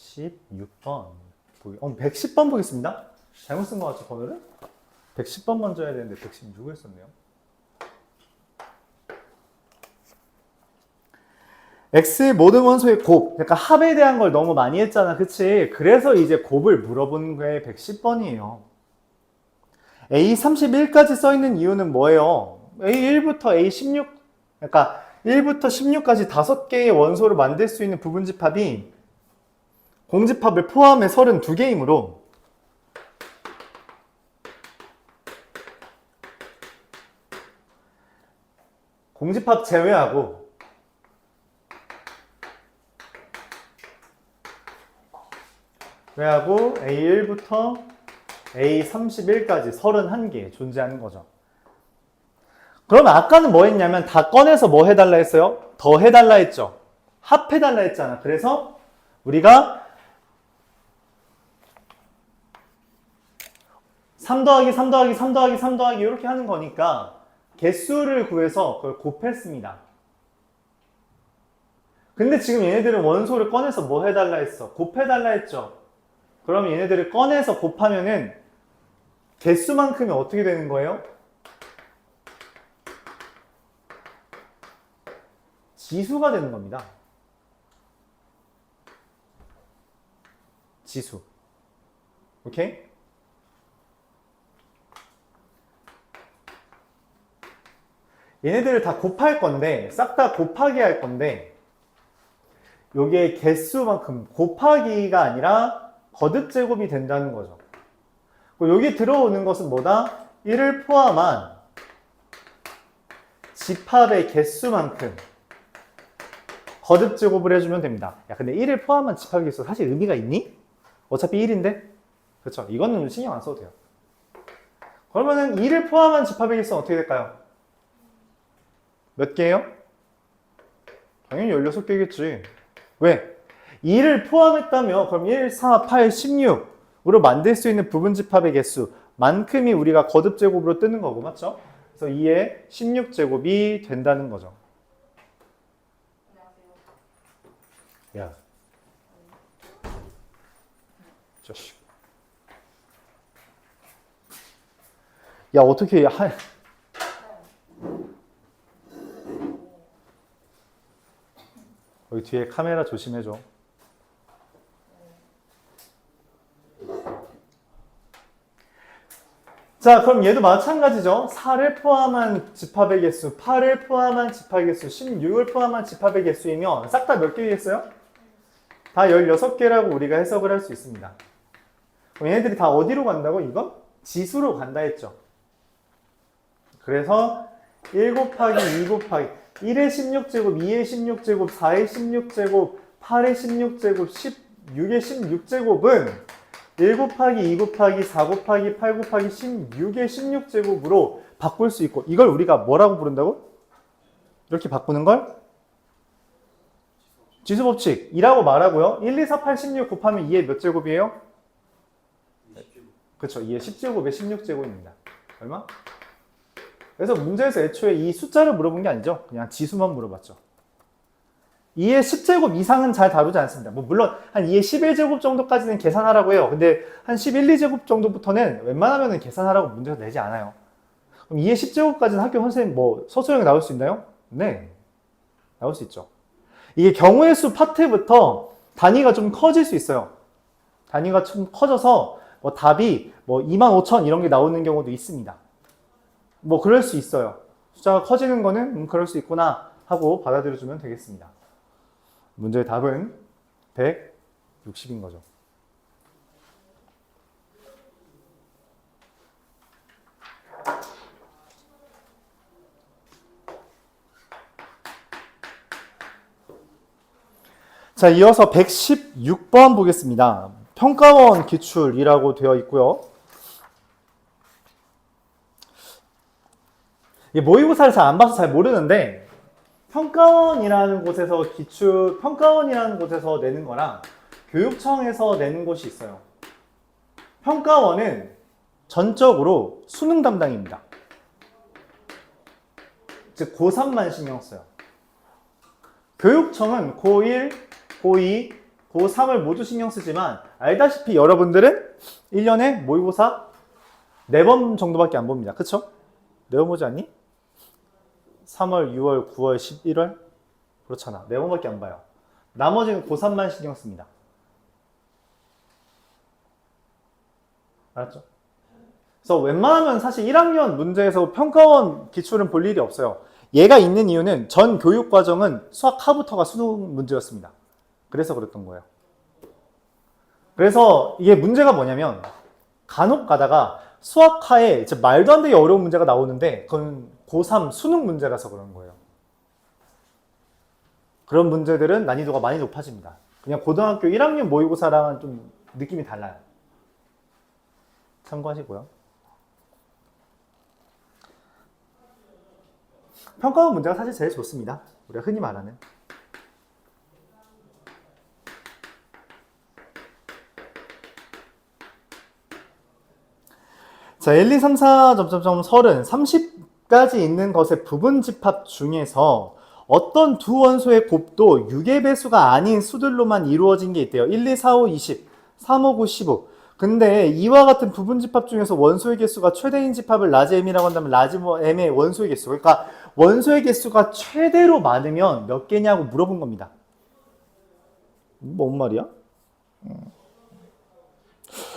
(116번) 110번 보겠습니다. 잘못 쓴 것 같죠, 번호를? 110번 먼저 해야 되는데 116을 썼네요. X의 모든 원소의 곱, 그러니까 합에 대한 걸 너무 많이 했잖아, 그치? 그래서 이제 곱을 물어본 게 110번이에요. A31까지 써있는 이유는 뭐예요? A1부터 A16, 그러니까 1부터 16까지 5개의 원소를 만들 수 있는 부분집합이 공집합을 포함해 32개이므로 공집합 제외하고 A1부터 A31까지 31개 존재하는 거죠. 그러면 아까는 뭐 했냐면 다 꺼내서 뭐 해달라 했어요? 더 해달라 했죠. 합해달라 했잖아. 그래서 우리가 3 더하기 3 더하기 3 더하기 3 더하기 이렇게 하는 거니까 개수를 구해서 그걸 곱했습니다. 근데 지금 얘네들은 원소를 꺼내서 뭐 해달라 했어? 곱해달라 했죠. 그럼 얘네들을 꺼내서 곱하면은 개수만큼이 어떻게 되는 거예요? 지수가 되는 겁니다. 지수. 오케이? 얘네들을 다 곱할 건데, 싹 다 곱하기 할 건데, 요게 개수만큼 곱하기가 아니라 거듭제곱이 된다는 거죠. 여기 들어오는 것은 뭐다? 1을 포함한 집합의 개수만큼 거듭제곱을 해주면 됩니다. 야, 근데 1을 포함한 집합의 개수 사실 의미가 있니? 어차피 1인데? 그렇죠. 이거는 신경 안 써도 돼요. 그러면은 2를 포함한 집합의 개수는 어떻게 될까요? 몇 개예요? 당연히 16개겠지. 왜? 2를 포함했다며 그럼 1, 4, 8, 16으로 만들 수 있는 부분집합의 개수만큼이 우리가 거듭제곱으로 뜨는 거고, 맞죠? 그래서 2의 16제곱이 된다는 거죠. 야, 자식. 야, 어떻게 여기 뒤에 카메라 조심해줘. 자, 그럼 얘도 마찬가지죠. 4를 포함한 집합의 개수, 8을 포함한 집합의 개수, 16을 포함한 집합의 개수이면 싹 다 몇 개겠어요? 다 16개라고 우리가 해석을 할 수 있습니다. 그럼 얘네들이 다 어디로 간다고? 이거? 지수로 간다 했죠. 그래서 1 곱하기 2 곱하기 1의 16제곱, 2의 16제곱, 4의 16제곱, 8의 16제곱, 16의 16제곱은 1 곱하기 2 곱하기 4 곱하기 8 곱하기 16의 16제곱으로 바꿀 수 있고, 이걸 우리가 뭐라고 부른다고? 이렇게 바꾸는 걸 지수법칙이라고 말하고요. 1, 2, 4, 8, 16 곱하면 2의 몇 제곱이에요? 그렇죠. 2의 10제곱의 16제곱입니다. 얼마? 그래서 문제에서 애초에 이 숫자를 물어본 게 아니죠. 그냥 지수만 물어봤죠. 2의 10제곱 이상은 잘 다루지 않습니다. 뭐 물론 한 2의 11제곱 정도까지는 계산하라고 해요. 근데 한 11, 2제곱 정도부터는 웬만하면 계산하라고 문제에서 내지 않아요. 그럼 2의 10제곱까지는 학교 선생님 뭐 서술형에 나올 수 있나요? 네. 나올 수 있죠. 이게 경우의 수 파트부터 단위가 좀 커질 수 있어요. 단위가 좀 커져서 뭐 답이 뭐 25,000 이런 게 나오는 경우도 있습니다. 뭐 그럴 수 있어요. 숫자가 커지는 거는 그럴 수 있구나 하고 받아들여주면 되겠습니다. 문제의 답은 160인 거죠. 자, 이어서 116번 보겠습니다. 평가원 기출이라고 되어 있고요. 모의고사를 잘 안 봐서 잘 모르는데 평가원이라는 곳에서 평가원이라는 곳에서 내는 거랑 교육청에서 내는 곳이 있어요. 평가원은 전적으로 수능 담당입니다. 즉 고3만 신경 써요. 교육청은 고1, 고2, 고3을 모두 신경 쓰지만 알다시피 여러분들은 1년에 모의고사 4번 정도밖에 안 봅니다. 그쵸? 4번 보지 않니? 3월, 6월, 9월, 11월? 그렇잖아. 4번밖에 안 봐요. 나머지는 고3만 신경 씁니다. 알았죠? 그래서 웬만하면 사실 1학년 문제에서 평가원 기출은 볼 일이 없어요. 얘가 있는 이유는 전 교육과정은 수학 하부터가 수능 문제였습니다. 그래서 그랬던 거예요. 그래서 이게 문제가 뭐냐면 간혹 가다가 수학하에 말도 안 되게 어려운 문제가 나오는데 그건 고3 수능 문제라서 그런 거예요. 그런 문제들은 난이도가 많이 높아집니다. 그냥 고등학교 1학년 모의고사랑은 좀 느낌이 달라요. 참고하시고요. 평가원 문제가 사실 제일 좋습니다. 우리가 흔히 말하는. 자, 1, 2, 3, 4, 30, 30까지 있는 것의 부분 집합 중에서 어떤 두 원소의 곱도 6의 배수가 아닌 수들로만 이루어진 게 있대요. 1, 2, 4, 5, 20, 3, 5, 9, 15. 근데 이와 같은 부분 집합 중에서 원소의 개수가 최대인 집합을 라지 m이라고 한다면 라지 m의 원소의 개수. 그러니까 원소의 개수가 최대로 많으면 몇 개냐고 물어본 겁니다. 뭔 말이야?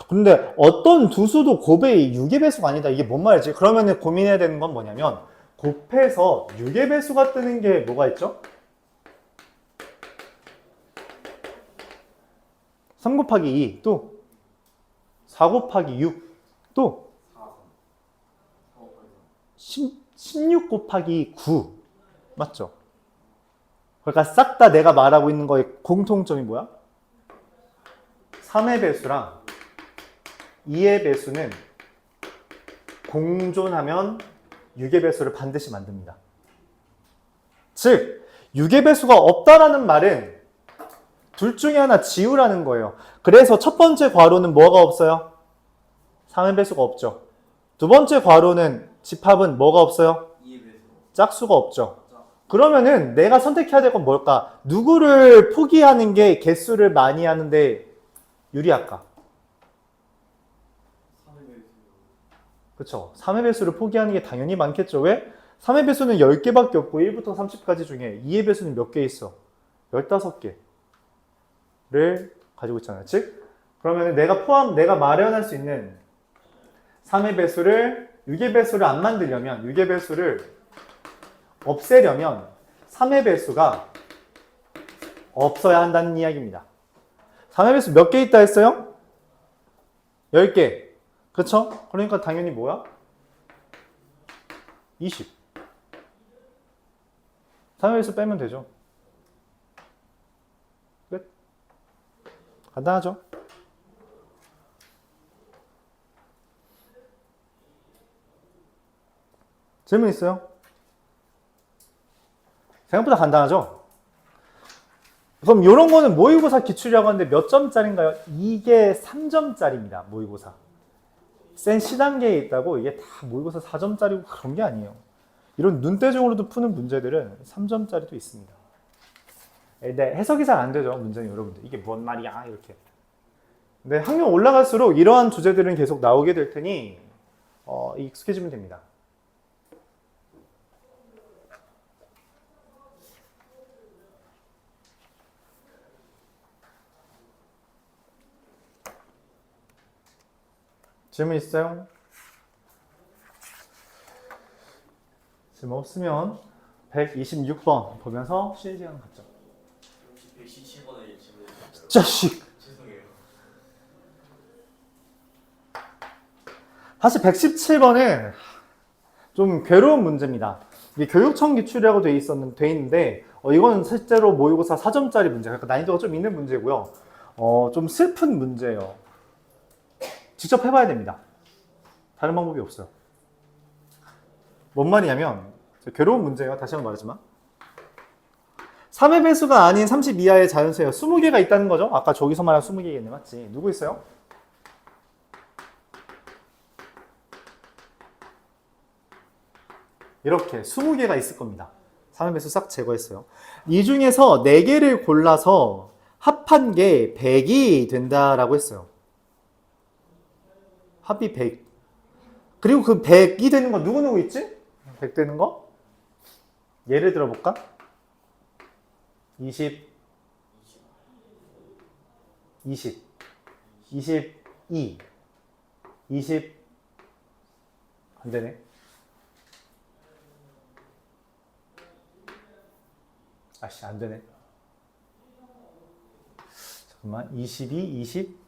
근데 어떤 두 수도 곱의 6의 배수가 아니다. 이게 뭔 말이지? 그러면 고민해야 되는 건 뭐냐면 곱해서 6의 배수가 뜨는 게 뭐가 있죠? 3 곱하기 2, 또 4 곱하기 6, 또 16 곱하기 9. 맞죠? 그러니까 싹 다 내가 말하고 있는 거의 공통점이 뭐야? 3의 배수랑 2의 배수는 공존하면 6의 배수를 반드시 만듭니다. 즉 6의 배수가 없다라는 말은 둘 중에 하나 지우라는 거예요. 그래서 첫 번째 괄호는 뭐가 없어요? 3의 배수가 없죠. 두 번째 괄호는 집합은 뭐가 없어요? 짝수가 없죠. 그러면은 내가 선택해야 될 건 뭘까? 누구를 포기하는 게 개수를 많이 하는데 유리할까? 그쵸. 3의 배수를 포기하는 게 당연히 많겠죠. 왜? 3의 배수는 10개밖에 없고 1부터 30까지 중에 2의 배수는 몇 개 있어? 15개를 가지고 있잖아요. 즉, 그러면 내가 마련할 수 있는 3의 배수를 6의 배수를 안 만들려면 6의 배수를 없애려면 3의 배수가 없어야 한다는 이야기입니다. 3의 배수 몇 개 있다 했어요? 10개. 그쵸? 그러니까 당연히 뭐야? 20. 3의 배수 빼면 되죠. 끝. 간단하죠? 질문 있어요? 생각보다 간단하죠? 그럼 이런 거는 모의고사 기출이라고 하는데 몇 점짜리인가요? 이게 3점짜리입니다. 모의고사. 센 C단계에 있다고 이게 다 모의고사 4점짜리고 그런 게 아니에요. 이런 눈대중으로도 푸는 문제들은 3점짜리도 있습니다. 근데 해석이 잘 안 되죠. 문제는 여러분들. 이게 뭔 말이야? 이렇게. 근데 학년 올라갈수록 이러한 주제들은 계속 나오게 될 테니 익숙해지면 됩니다. 질문 있어요? 질문 없으면 126번 보면서 쉬는 시간 갖죠. 혹시 117번에 질문 있어요? 자식! 죄송해요. 사실 117번은 좀 괴로운 문제입니다. 이게 교육청 기출이라고 돼 있는데 이건 실제로 모의고사 4점짜리 문제, 그러니까 난이도가 좀 있는 문제고요. 좀 슬픈 문제예요. 직접 해봐야 됩니다. 다른 방법이 없어요. 뭔 말이냐면 괴로운 문제예요. 다시 한번 말하지만 3의 배수가 아닌 30 이하의 자연수예요. 20개가 있다는 거죠. 아까 저기서 말한 20개겠네. 맞지? 누구 있어요? 이렇게 20개가 있을 겁니다. 3의 배수 싹 제거했어요. 이 중에서 4개를 골라서 합한 게 100이 된다라고 했어요. 합이 100. 그리고 그 100이 되는 거 누구 있지? 100 되는 거? 예를 들어 볼까? 20, 22, 20, 안 되네. 아씨, 안 되네. 잠깐만, 22, 20,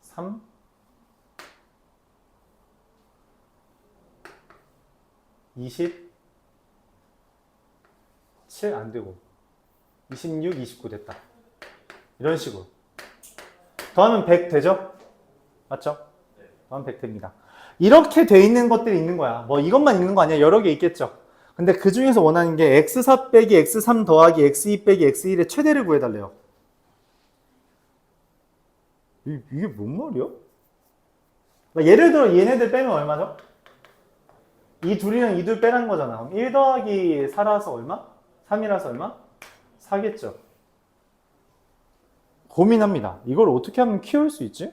3, 27 안 되고 26, 29 됐다. 이런 식으로 더하면 100 되죠? 맞죠? 더하면 100 됩니다. 이렇게 돼 있는 것들이 있는 거야. 뭐 이것만 있는 거 아니야. 여러 개 있겠죠. 근데 그 중에서 원하는 게 x4 빼기 x3 더하기 x2 빼기 x1의 최대를 구해달래요. 이게 뭔 말이야? 예를 들어 얘네들 빼면 얼마죠? 이 둘이랑 이 둘 빼라는 거잖아. 그럼 1 더하기 4라서 얼마? 3이라서 얼마? 4겠죠. 고민합니다. 이걸 어떻게 하면 키울 수 있지?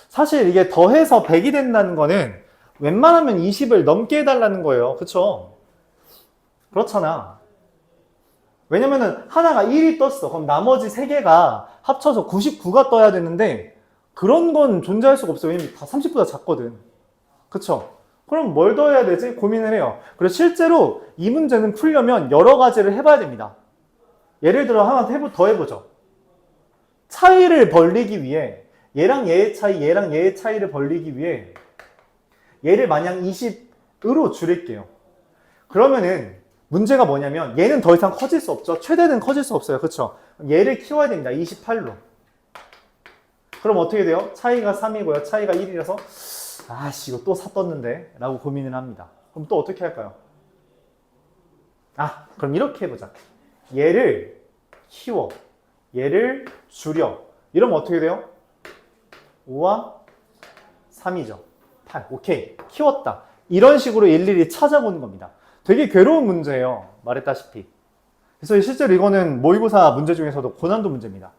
사실 이게 더해서 100이 된다는 거는 웬만하면 20을 넘게 해달라는 거예요. 그쵸? 그렇잖아. 왜냐면은 하나가 1이 떴어. 그럼 나머지 3개가 합쳐서 99가 떠야 되는데 그런 건 존재할 수가 없어요. 왜냐면 다 30보다 작거든. 그쵸? 그럼 뭘 더 해야 되지? 고민을 해요. 그래서 실제로 이 문제는 풀려면 여러 가지를 해봐야 됩니다. 예를 들어 하나 더 해보죠. 차이를 벌리기 위해 얘랑 얘의 차이, 얘랑 얘의 차이를 벌리기 위해 얘를 마냥 20으로 줄일게요. 그러면은 문제가 뭐냐면 얘는 더 이상 커질 수 없죠. 최대는 커질 수 없어요. 그쵸? 얘를 키워야 됩니다. 28로. 그럼 어떻게 돼요? 차이가 3이고요. 차이가 1이라서 아씨 이거 또 4 떴는데 라고 고민을 합니다. 그럼 또 어떻게 할까요? 그럼 이렇게 해보자. 얘를 키워. 얘를 줄여. 이러면 어떻게 돼요? 5와 3이죠. 8. 오케이. 키웠다. 이런 식으로 일일이 찾아보는 겁니다. 되게 괴로운 문제예요. 말했다시피. 그래서 실제로 이거는 모의고사 문제 중에서도 고난도 문제입니다.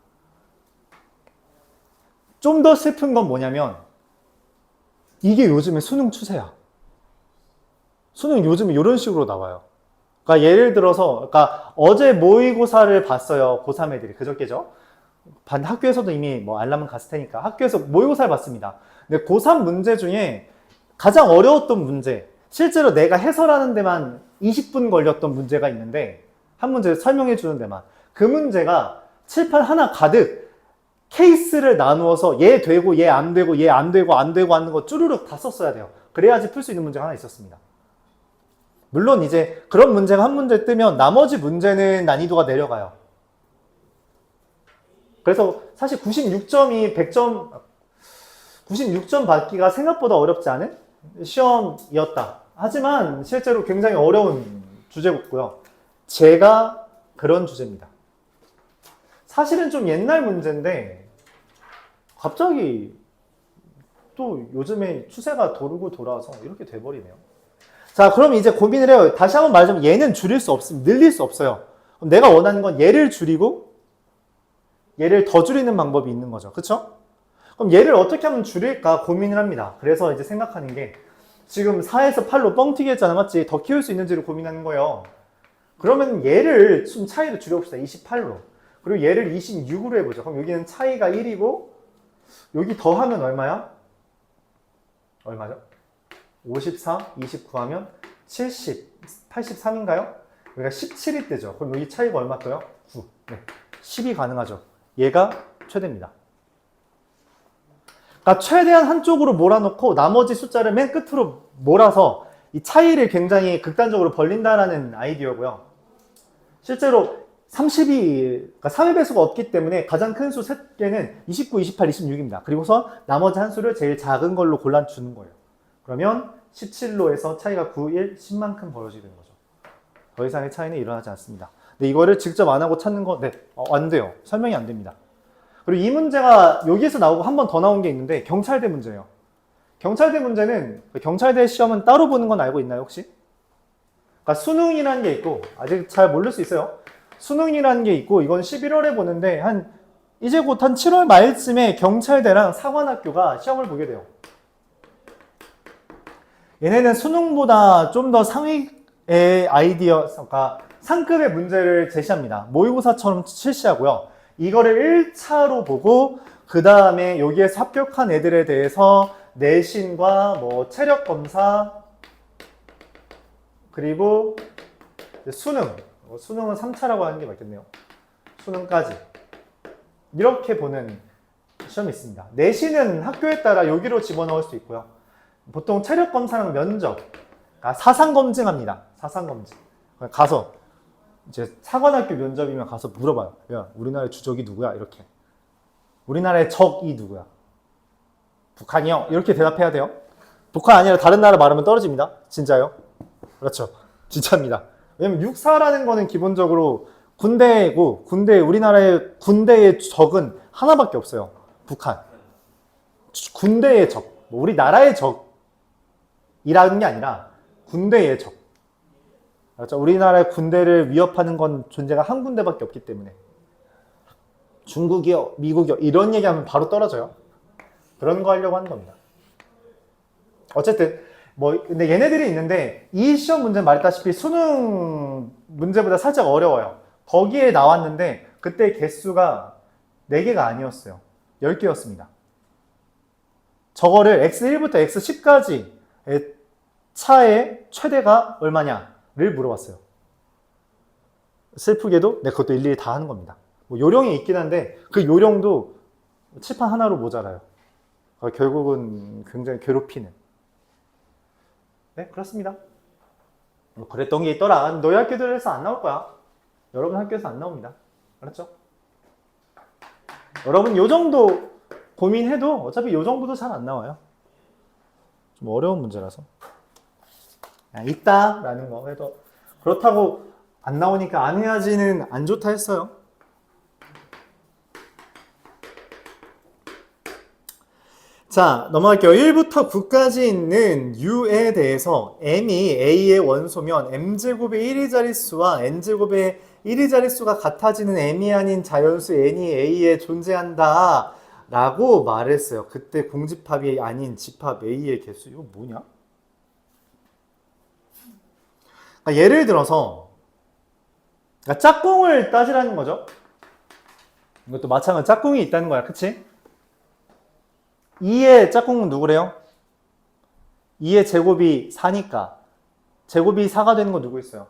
좀 더 슬픈 건 뭐냐면 이게 요즘에 수능 추세야. 수능 요즘 이런 식으로 나와요. 그러니까 예를 들어서, 그러니까 어제 모의고사를 봤어요. 고3 애들이. 그저께죠. 학교에서도 이미 뭐 알람은 갔을 테니까 학교에서 모의고사를 봤습니다. 근데 고3 문제 중에 가장 어려웠던 문제, 실제로 내가 해설하는 데만 20분 걸렸던 문제가 있는데, 한 문제 설명해 주는 데만. 그 문제가 칠판 하나 가득 케이스를 나누어서 얘 되고 얘 안 되고 얘 안 되고 안 되고 하는 거 쭈루룩 다 썼어야 돼요. 그래야지 풀 수 있는 문제가 하나 있었습니다. 물론 이제 그런 문제가 한 문제 뜨면 나머지 문제는 난이도가 내려가요. 그래서 사실 96점이 100점, 96점 받기가 생각보다 어렵지 않은 시험이었다. 하지만 실제로 굉장히 어려운 주제였고요. 제가 그런 주제입니다. 사실은 좀 옛날 문제인데 갑자기 또 요즘에 추세가 도르고 돌아서 이렇게 돼버리네요. 자, 그럼 이제 고민을 해요. 다시 한번 말하자면 얘는 줄일 수 없습니다. 늘릴 수 없어요. 그럼 내가 원하는 건 얘를 줄이고 얘를 더 줄이는 방법이 있는 거죠. 그쵸? 그럼 얘를 어떻게 하면 줄일까 고민을 합니다. 그래서 이제 생각하는 게 지금 4에서 8로 뻥튀기 했잖아. 맞지? 더 키울 수 있는지를 고민하는 거예요. 그러면 얘를 좀 차이를 줄여봅시다. 28로. 그리고 얘를 26으로 해보죠. 그럼 여기는 차이가 1이고 여기 더하면 얼마야? 얼마죠? 54, 29 하면 70, 83인가요? 여기가 17이 뜨죠. 그럼 여기 차이가 얼마 떠요? 9. 네. 10이 가능하죠. 얘가 최대입니다. 그러니까 최대한 한쪽으로 몰아놓고 나머지 숫자를 맨 끝으로 몰아서 이 차이를 굉장히 극단적으로 벌린다라는 아이디어고요. 실제로 30이, 그러니까 3의 배수가 없기 때문에 가장 큰 수 3개는 29, 28, 26입니다. 그리고서 나머지 한 수를 제일 작은 걸로 골라주는 거예요. 그러면 17로 해서 차이가 9, 1, 10만큼 벌어지게 되는 거죠. 더 이상의 차이는 일어나지 않습니다. 근데 이거를 직접 안 하고 찾는 거, 네, 안 돼요. 설명이 안 됩니다. 그리고 이 문제가 여기에서 나오고 한 번 더 나온 게 있는데 경찰대 문제예요. 경찰대 문제는, 경찰대 시험은 따로 보는 건 알고 있나요, 혹시? 그러니까 수능이라는 게 있고, 아직 잘 모를 수 있어요. 수능이라는 게 있고, 이건 11월에 보는데, 이제 곧 한 7월 말쯤에 경찰대랑 사관학교가 시험을 보게 돼요. 얘네는 수능보다 좀 더 상위의 아이디어, 그러니까 상급의 문제를 제시합니다. 모의고사처럼 실시하고요. 이거를 1차로 보고, 그 다음에 여기에서 합격한 애들에 대해서 내신과 뭐 체력 검사, 그리고 수능, 수능은 3차라고 하는 게 맞겠네요. 수능까지 이렇게 보는 시험이 있습니다. 내신은 학교에 따라 여기로 집어넣을 수 있고요. 보통 체력 검사랑 면접, 사상 검증합니다. 사상 검증. 가서 이제 사관학교 면접이면 가서 물어봐요. 야, 우리나라의 주적이 누구야? 이렇게. 우리나라의 적이 누구야? 북한이요? 이렇게 대답해야 돼요. 북한 아니라 다른 나라 말하면 떨어집니다. 진짜요? 그렇죠. 진짜입니다. 왜냐면 육사라는 거는 기본적으로 군대고, 우리나라의 군대의 적은 하나밖에 없어요. 북한. 군대의 적. 뭐 우리나라의 적이라는 게 아니라 군대의 적. 그렇죠. 우리나라의 군대를 위협하는 건 존재가 한 군데밖에 없기 때문에. 중국이요, 미국이요, 이런 얘기하면 바로 떨어져요. 그런 거 하려고 하는 겁니다. 어쨌든, 근데 얘네들이 있는데, 이 시험 문제는 말했다시피 수능 문제보다 살짝 어려워요. 거기에 나왔는데, 그때 개수가 4개가 아니었어요. 10개였습니다. 저거를 x1부터 x10까지 차의 최대가 얼마냐를 물어봤어요. 슬프게도 그것도 일일이 다 하는 겁니다. 요령이 있긴 한데, 그 요령도 칠판 하나로 모자라요. 결국은 굉장히 괴롭히는. 네, 그렇습니다. 그랬던 게 있더라. 너희 학교들에서 안 나올 거야. 여러분 학교에서 안 나옵니다. 알았죠? 여러분 요 정도 고민해도 어차피 요 정도도 잘 안 나와요. 좀 어려운 문제라서. 있다라는 거 해도 그렇다고 안 나오니까 안 해야지는 안 좋다 했어요. 자, 넘어갈게요. 1부터 9까지 있는 U에 대해서 M이 A의 원소면 M제곱의 1의 자릿수와 N제곱의 1의 자릿수가 같아지는 M이 아닌 자연수 N이 A에 존재한다 라고 말했어요. 그때 공집합이 아닌 집합 A의 개수. 이거 뭐냐? 그러니까 예를 들어서 그러니까 짝꿍을 따지라는 거죠. 이것도 마찬가지로 짝꿍이 있다는 거야. 그치? 2의 짝꿍은 누구래요? 2의 제곱이 4니까 제곱이 4가 되는 거 누구 있어요?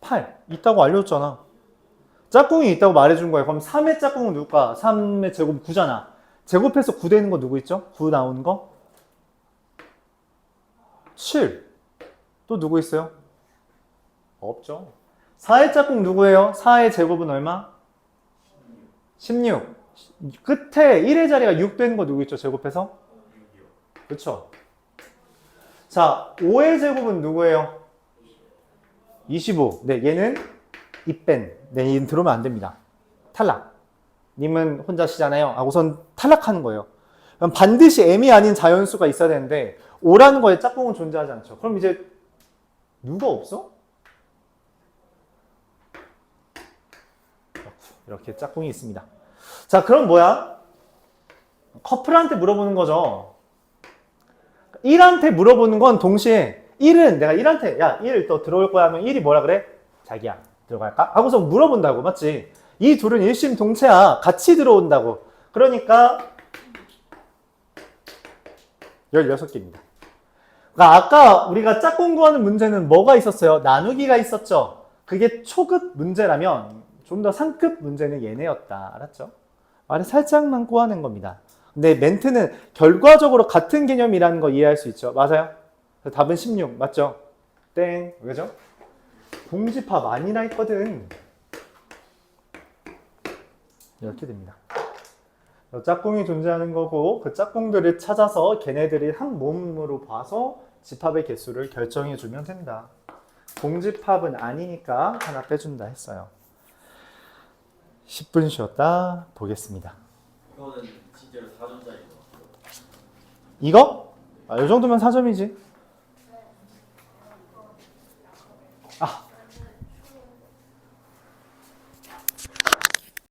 8 있다고 알려줬잖아. 짝꿍이 있다고 말해준 거예요. 그럼 3의 짝꿍은 누굴까? 3의 제곱 9잖아. 제곱해서 9 되는 거 누구 있죠? 9 나오는 거? 7. 또 누구 있어요? 없죠. 4의 짝꿍 누구예요? 4의 제곱은 얼마? 16. 끝에 1의 자리가 6 되는 거 누구 있죠? 제곱해서? 그렇죠. 자, 5의 제곱은 누구예요? 25. 네, 얘는 입뺀. 네, 얘는 들어오면 안 됩니다. 탈락. 님은 혼자시잖아요. 하고선 탈락하는 거예요. 그럼 반드시 m이 아닌 자연수가 있어야 되는데 5라는 거에 짝꿍은 존재하지 않죠. 그럼 이제 누가 없어? 이렇게 짝꿍이 있습니다. 자, 그럼 뭐야? 커플한테 물어보는 거죠. 1한테 물어보는 건 동시에 1은 내가 1한테 야, 1 또 들어올 거야 하면 1이 뭐라 그래? 자기야, 들어갈까? 하고서 물어본다고. 맞지? 이 둘은 일심동체야. 같이 들어온다고. 그러니까 16개입니다. 그러니까 아까 우리가 짝꿍 구하는 문제는 뭐가 있었어요? 나누기가 있었죠. 그게 초급 문제라면 좀 더 상급 문제는 얘네였다. 알았죠? 말을 살짝만 꼬아낸 겁니다. 근데 멘트는 결과적으로 같은 개념이라는 거 이해할 수 있죠. 맞아요? 답은 16. 맞죠? 땡. 왜죠? 공집합 아니라 했거든. 이렇게 됩니다. 짝꿍이 존재하는 거고 그 짝꿍들을 찾아서 걔네들이 한 몸으로 봐서 집합의 개수를 결정해 주면 된다. 공집합은 아니니까 하나 빼준다 했어요. 10분 쉬었다 보겠습니다. 이거는 진짜로 4점짜리 거. 이거? 이 정도면 4점이지.